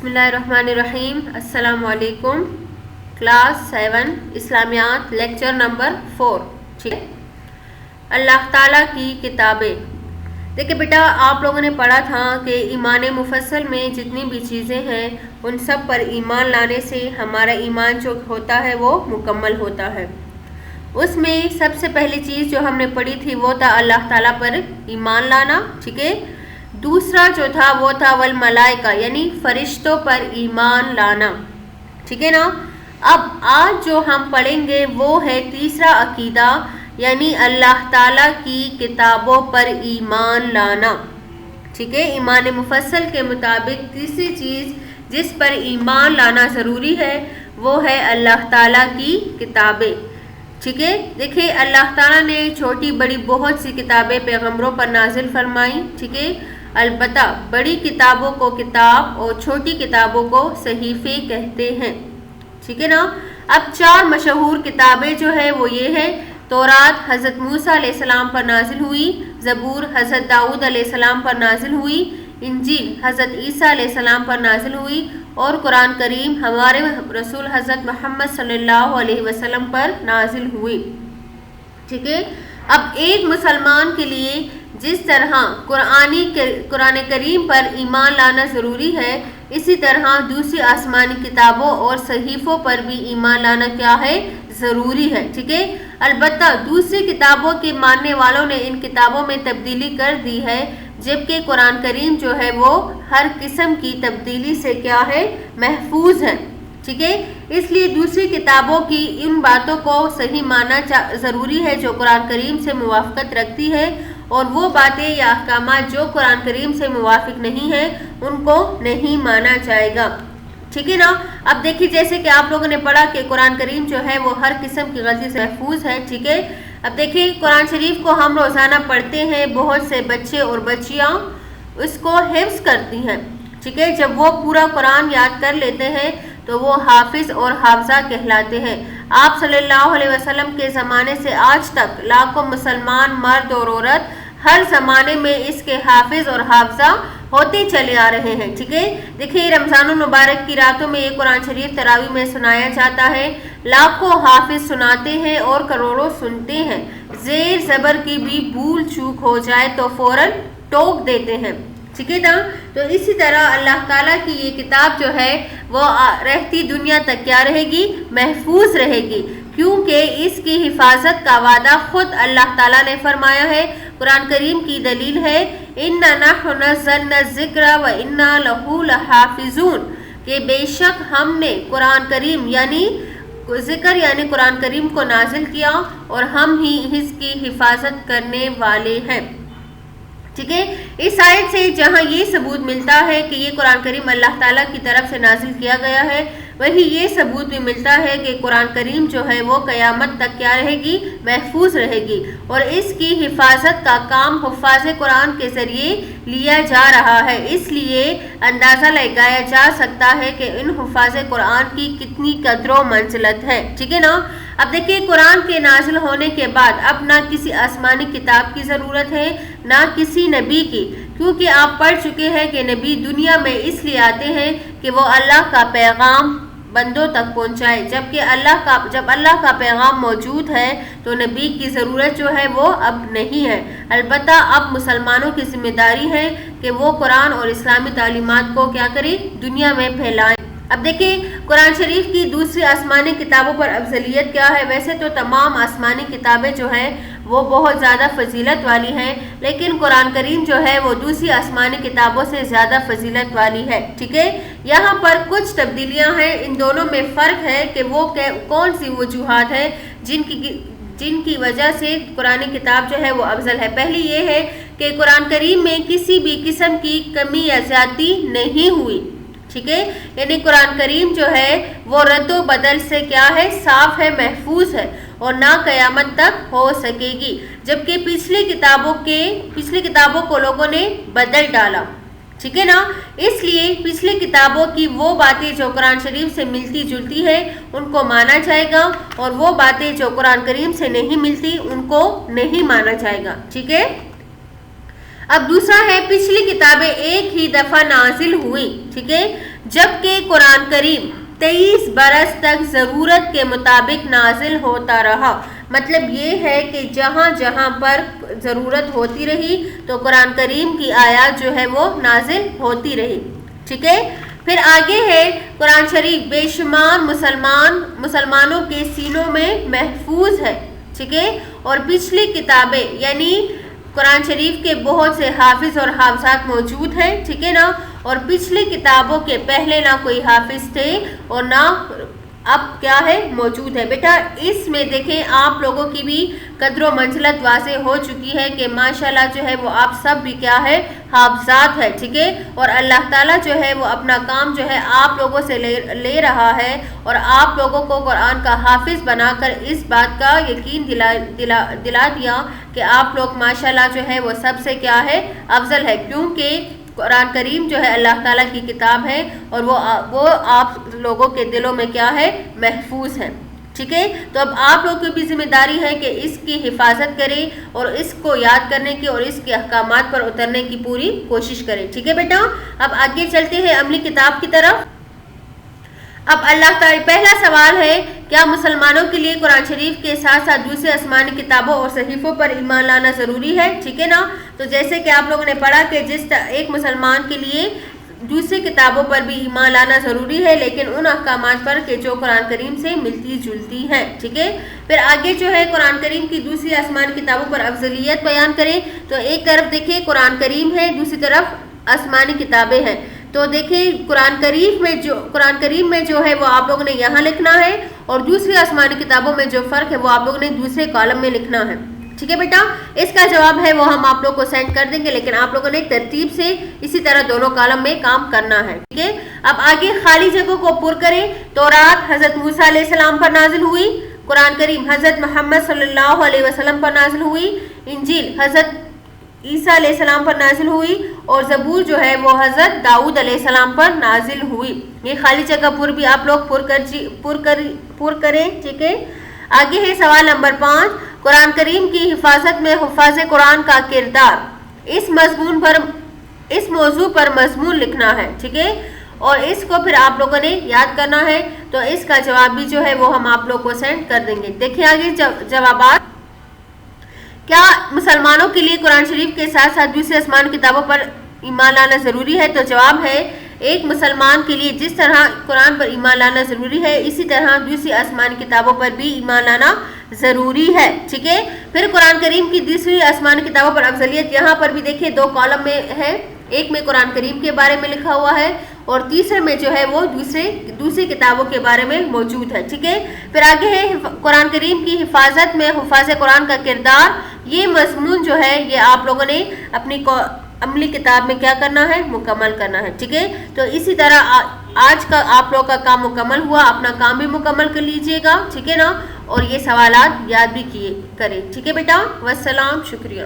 بسم اللہ الرحمن الرحیم. السلام علیکم. کلاس 7 اسلامیات لیکچر نمبر 4. ٹھیک ہے. اللہ تعالیٰ کی کتابیں. دیکھیں بیٹا، آپ لوگوں نے پڑھا تھا کہ ایمان مفصل میں جتنی بھی چیزیں ہیں ان سب پر ایمان لانے سے ہمارا ایمان جو ہوتا ہے وہ مکمل ہوتا ہے. اس میں سب سے پہلی چیز جو ہم نے پڑھی تھی وہ تھا اللہ تعالیٰ پر ایمان لانا. ٹھیک ہے. دوسرا جو تھا وہ تھا والملائکہ، یعنی فرشتوں پر ایمان لانا. ٹھیک ہے نا. اب آج جو ہم پڑھیں گے وہ ہے تیسرا عقیدہ، یعنی اللہ تعالیٰ کی کتابوں پر ایمان لانا. ٹھیک ہے. ایمان مفصل کے مطابق تیسری چیز جس پر ایمان لانا ضروری ہے وہ ہے اللہ تعالیٰ کی کتابیں. ٹھیک ہے. دیکھیں، اللہ تعالیٰ نے چھوٹی بڑی بہت سی کتابیں پیغمبروں پر نازل فرمائی. ٹھیک ہے. البتہ بڑی کتابوں کو کتاب اور چھوٹی کتابوں کو صحیفے کہتے ہیں. ٹھیک ہے نا. اب 4 مشہور کتابیں جو ہے وہ یہ ہے: تورات حضرت موسیٰ علیہ السلام پر نازل ہوئی، زبور حضرت داؤد علیہ السلام پر نازل ہوئی، انجیل حضرت عیسیٰ علیہ السلام پر نازل ہوئی، اور قرآن کریم ہمارے رسول حضرت محمد صلی اللہ علیہ وسلم پر نازل ہوئی. ٹھیک ہے. اب ایک مسلمان کے لیے جس طرح قرآن کریم پر ایمان لانا ضروری ہے، اسی طرح دوسری آسمانی کتابوں اور صحیفوں پر بھی ایمان لانا کیا ہے؟ ضروری ہے. ٹھیک ہے. البتہ دوسری کتابوں کے ماننے والوں نے ان کتابوں میں تبدیلی کر دی ہے، جبکہ قرآن کریم جو ہے وہ ہر قسم کی تبدیلی سے کیا ہے؟ محفوظ ہے. ٹھیک ہے. اس لیے دوسری کتابوں کی ان باتوں کو صحیح ماننا ضروری ہے جو قرآن کریم سے موافقت رکھتی ہے، اور وہ باتیں یا احکامات جو قرآن کریم سے موافق نہیں ہیں ان کو نہیں مانا جائے گا. ٹھیک ہے نا. اب دیکھیے، جیسے کہ آپ لوگوں نے پڑھا کہ قرآن کریم جو ہے وہ ہر قسم کی غلطی سے محفوظ ہے. ٹھیک ہے. اب دیکھیں، قرآن شریف کو ہم روزانہ پڑھتے ہیں. بہت سے بچے اور بچیاں اس کو حفظ کرتی ہیں. ٹھیک ہے. جب وہ پورا قرآن یاد کر لیتے ہیں تو وہ حافظ اور حافظہ کہلاتے ہیں. آپ صلی اللہ علیہ وسلم کے زمانے سے آج تک لاکھوں مسلمان مرد اور عورت ہر زمانے میں اس کے حافظ اور حافظہ ہوتے چلے آ رہے ہیں. ٹھیک ہے. دیکھیں، رمضان المبارک کی راتوں میں یہ قرآن شریف تراویح میں سنایا جاتا ہے. لاکھوں حافظ سناتے ہیں اور کروڑوں سنتے ہیں. زیر زبر کی بھی بھول چوک ہو جائے تو فوراً ٹوک دیتے ہیں. ٹھیک ہے نا. تو اسی طرح اللہ تعالیٰ کی یہ کتاب جو ہے وہ رہتی دنیا تک کیا رہے گی؟ محفوظ رہے گی، کیونکہ اس کی حفاظت کا وعدہ خود اللہ تعالیٰ نے فرمایا ہے. قرآن کریم کی دلیل ہے اِنَّا نَحْنُ نَزَّلْنَا الذِّكْرَ وَإِنَّا لَهُ لَحَافِظُونَ، کہ بے شک ہم نے قرآن کریم یعنی ذکر یعنی قرآن کریم کو نازل کیا اور ہم ہی اس کی حفاظت کرنے والے ہیں. ٹھیک ہے. اس آیت سے جہاں یہ ثبوت ملتا ہے کہ یہ قرآن کریم اللہ تعالیٰ کی طرف سے نازل کیا گیا ہے، وہی یہ ثبوت بھی ملتا ہے کہ قرآن کریم جو ہے وہ قیامت تک کیا رہے گی؟ محفوظ رہے گی. اور اس کی حفاظت کا کام حفاظ قرآن کے ذریعے لیا جا رہا ہے. اس لیے اندازہ لگایا جا سکتا ہے کہ ان حفاظ قرآن کی کتنی قدر و منزلت ہے. ٹھیک ہے نا. اب دیکھیں، قرآن کے نازل ہونے کے بعد اب نہ کسی آسمانی کتاب کی ضرورت ہے نہ کسی نبی کی، کیونکہ آپ پڑھ چکے ہیں کہ نبی دنیا میں اس لیے آتے ہیں کہ وہ اللہ کا پیغام بندوں تک پہنچائے. جب اللہ کا پیغام موجود ہے تو نبی کی ضرورت جو ہے وہ اب نہیں ہے. البتہ اب مسلمانوں کی ذمہ داری ہے کہ وہ قرآن اور اسلامی تعلیمات کو کیا کریں؟ دنیا میں پھیلائیں. اب دیکھیں، قرآن شریف کی دوسری آسمانی کتابوں پر افضلیت کیا ہے؟ ویسے تو تمام آسمانی کتابیں جو ہیں وہ بہت زیادہ فضیلت والی ہیں، لیکن قرآن کریم جو ہے وہ دوسری آسمانی کتابوں سے زیادہ فضیلت والی ہے. ٹھیک ہے. یہاں پر کچھ تبدیلیاں ہیں. ان دونوں میں فرق ہے کہ وہ کون سی وجوہات ہیں جن کی وجہ سے قرآن کتاب جو ہے وہ افضل ہے. پہلی یہ ہے کہ قرآن کریم میں کسی بھی قسم کی کمی یا زیادتی نہیں ہوئی. ٹھیک ہے. یعنی قرآن کریم جو ہے وہ رد و بدل سے کیا ہے؟ صاف ہے، محفوظ ہے، اور نہ قیامت تک ہو سکے گی. جبکہ پچھلی کتابوں کو لوگوں نے بدل ڈالا. ٹھیک ہے نا. اس لیے پچھلی کتابوں کی وہ باتیں جو قرآن شریف سے ملتی جلتی ہے ان کو مانا جائے گا، اور وہ باتیں جو قرآن کریم سے نہیں ملتی ان کو نہیں مانا جائے گا. ٹھیک ہے. اب دوسرا ہے پچھلی کتابیں ایک ہی دفعہ نازل ہوئی. ٹھیک ہے. جبکہ قرآن کریم 23 برس تک ضرورت کے مطابق نازل ہوتا رہا. مطلب یہ ہے کہ جہاں جہاں پر ضرورت ہوتی رہی تو قرآن کریم کی آیات جو ہے وہ نازل ہوتی رہی. ٹھیک ہے. پھر آگے ہے قرآن شریف بے شمار مسلمانوں کے سینوں میں محفوظ ہے. ٹھیک ہے. اور پچھلی کتابیں یعنی قرآن شریف کے بہت سے حافظ اور حافظات موجود ہیں. ٹھیک ہے نا. اور پچھلی کتابوں کے پہلے نہ کوئی حافظ تھے اور نہ اب کیا ہے موجود ہے. بیٹا اس میں دیکھیں آپ لوگوں کی بھی قدر و منزلت واضح ہو چکی ہے کہ ماشاءاللہ جو ہے وہ آپ سب بھی کیا ہے حافظات ہے. ٹھیک ہے. اور اللہ تعالیٰ جو ہے وہ اپنا کام جو ہے آپ لوگوں سے لے رہا ہے اور آپ لوگوں کو قرآن کا حافظ بنا کر اس بات کا یقین دلا دیا کہ آپ لوگ ماشاءاللہ جو ہے وہ سب سے کیا ہے افضل ہے، کیونکہ قرآن کریم جو ہے اللہ تعالیٰ کی کتاب ہے اور وہ آپ لوگوں کے دلوں میں کیا ہے محفوظ ہے. ٹھیک ہے. تو اب آپ لوگوں کی بھی ذمہ داری ہے کہ اس کی حفاظت کریں اور اس کو یاد کرنے کی اور اس کے احکامات پر اترنے کی پوری کوشش کریں. ٹھیک ہے بیٹا. اب آگے چلتے ہیں عملی کتاب کی طرف. اب اللہ تعالی پہلا سوال ہے کیا مسلمانوں کے لیے قرآن شریف کے ساتھ ساتھ دوسری آسمانی کتابوں اور صحیفوں پر ایمان لانا ضروری ہے. ٹھیک ہے نا. تو جیسے کہ آپ لوگوں نے پڑھا کہ ایک مسلمان کے لیے دوسری کتابوں پر بھی ایمان لانا ضروری ہے، لیکن ان احکامات پر کہ جو قرآن کریم سے ملتی جلتی ہیں. ٹھیک ہے. پھر آگے جو ہے قرآن کریم کی دوسری آسمانی کتابوں پر افضلیت بیان کریں. تو ایک طرف دیکھیں قرآن کریم ہے، دوسری طرف آسمانی کتابیں ہیں. تو دیکھیں قرآن کریم میں جو ہے وہ آپ لوگوں نے یہاں لکھنا ہے اور دوسری آسمانی کتابوں میں جو فرق ہے وہ آپ لوگوں نے دوسرے کالم میں لکھنا ہے. ٹھیک ہے بیٹا. اس کا جواب ہے وہ ہم آپ لوگ کو سینڈ کر دیں گے، لیکن آپ لوگوں نے ترتیب سے اسی طرح دونوں کالم میں کام کرنا ہے. ٹھیک ہے. اب آگے خالی جگہوں کو پر کریں. تورات حضرت موسیٰ علیہ السلام پر نازل ہوئی، قرآن کریم حضرت محمد صلی اللہ علیہ وسلم پر نازل ہوئی، انجیل حضرت عیسیٰ علیہ السلام پر نازل ہوئی اور زبور جو ہے وہ حضرت داؤد علیہ السلام پر نازل ہوئی. یہ خالی جگہ پر بھی آپ لوگ پر کریں. ٹھیک ہے. آگے ہے سوال نمبر 5. قرآن کریم کی حفاظت میں حفاظ قرآن کا کردار. اس موضوع پر مضمون لکھنا ہے. ٹھیک ہے. اور اس کو پھر آپ لوگوں نے یاد کرنا ہے. تو اس کا جواب بھی جو ہے وہ ہم آپ لوگ کو سینڈ کر دیں گے. دیکھیں آگے جوابات. کیا مسلمانوں کے لیے قرآن شریف کے ساتھ ساتھ دوسری آسمانی کتابوں پر ایمان لانا ضروری ہے؟ تو جواب ہے ایک مسلمان کے لیے جس طرح قرآن پر ایمان لانا ضروری ہے اسی طرح دوسری آسمانی کتابوں پر بھی ایمان لانا ضروری ہے. ٹھیک ہے. پھر قرآن کریم کی دوسری آسمانی کتابوں پر افضلیت یہاں پر بھی دیکھیں 2 کالم میں ہے. ایک میں قرآن کریم کے بارے میں لکھا ہوا ہے اور تیسرے میں جو ہے وہ دوسری کتابوں کے بارے میں موجود ہے. ٹھیک ہے. پھر آگے ہے قرآن کریم کی حفاظت میں حفاظ قرآن کا کردار. یہ مضمون جو ہے یہ آپ لوگوں نے اپنی عملی کتاب میں کیا کرنا ہے مکمل کرنا ہے. ٹھیک ہے. تو اسی طرح آج کا آپ لوگ کا کام مکمل ہوا، اپنا کام بھی مکمل کر لیجئے گا. ٹھیک ہے نا. اور یہ سوالات یاد بھی کریں. ٹھیک ہے بیٹا. والسلام. شکریہ.